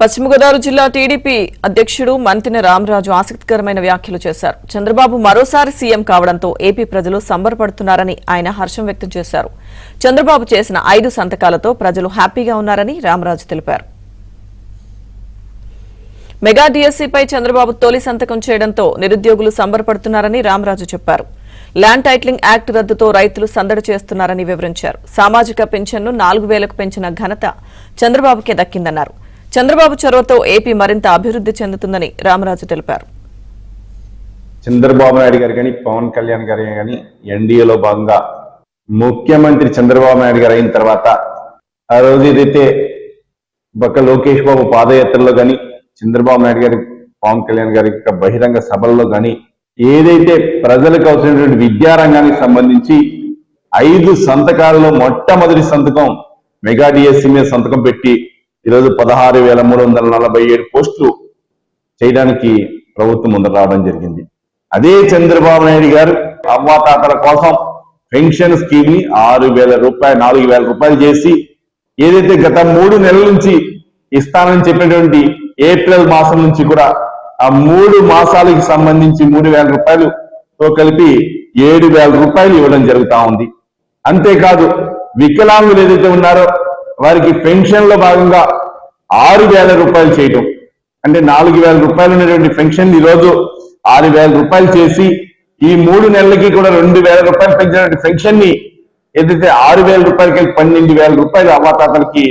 పశ్చిమ గోదావరి జిల్లా టీడీపీ అధ్యక్షుడు మంతిన రామరాజు ఆసక్తికరమైన వ్యాఖ్యలు చేశారు. చంద్రబాబు మరోసారి సీఎం కావడంతో ఏపీ ప్రజలు సంబరపడుతున్నారని ఆయన హర్షం వ్యక్తం చేశారు. చంద్రబాబు చేసిన 5 సంతకాలతో ప్రజలు హ్యాపీగా ఉన్నారని రామరాజు తెలిపారు. మెగా డిఎస్సీపై చంద్రబాబు తొలి సంతకం చేయడంతో నిరుద్యోగులు సంబరపడుతున్నారని రామరాజు చెప్పారు. ల్యాండ్ టైటిలింగ్ యాక్ట్ రద్దుతో రైతులు సందడి చేస్తున్నారని వివరించారు. సామాజిక పెన్షన్ను 4,000కు పెంచిన ఘనత చంద్రబాబుకే దక్కిందన్నారు. చంద్రబాబు చొరవతో ఏపీ మరింత అభివృద్ధి చెందుతుందని రామరాజు తెలిపారు. చంద్రబాబు నాయుడు గారు కానీ పవన్ కళ్యాణ్ గారు కానీ ఎన్డీఏలో భాగంగా ముఖ్యమంత్రి చంద్రబాబు నాయుడు గారు అయిన తర్వాత ఆ రోజు ఏదైతే పక్క లోకేష్ బాబు పాదయాత్రలో కానీ చంద్రబాబు నాయుడు గారి పవన్ కళ్యాణ్ గారి యొక్క బహిరంగ సభల్లో కానీ ఏదైతే ప్రజలకు అవసరమైనటువంటి విద్యారంగానికి సంబంధించి 5 సంతకాలలో మొట్టమొదటి సంతకం మెగా డిఎస్సీ మీద సంతకం పెట్టి ఈరోజు 16,347 పోస్టులు చేయడానికి ప్రభుత్వం ముందు రావడం జరిగింది. అదే చంద్రబాబు నాయుడు గారు అవ్వాతాతల కోసం పెన్షన్ స్కీమ్ ని 4,000 రూపాయలు చేసి ఏదైతే గత 3 నెలల నుంచి ఇస్తానని చెప్పినటువంటి ఏప్రిల్ మాసం నుంచి కూడా ఆ 3 మాసాలకు సంబంధించి 3,000 రూపాయలుతో కలిపి 7,000 రూపాయలు ఇవ్వడం జరుగుతా ఉంది. అంతేకాదు వికలాంగులు ఏదైతే ఉన్నారో వారికి పెన్షన్ లో భాగంగా 6,000 రూపాయలు చేయటం, అంటే 4,000 రూపాయలు ఉన్నటువంటి పెన్షన్ ఈరోజు 6,000 రూపాయలు చేసి ఈ 3 నెలలకి కూడా 2,000 రూపాయలు పెంచినటువంటి పెన్షన్ ని ఏదైతే 6,000 రూపాయలకి 12,000 రూపాయలు అవ్వాతాతలకి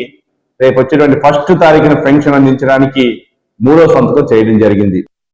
రేపు వచ్చేటువంటి 1వ తారీఖున పెన్షన్ అందించడానికి 3వ సంతకం చేయడం జరిగింది.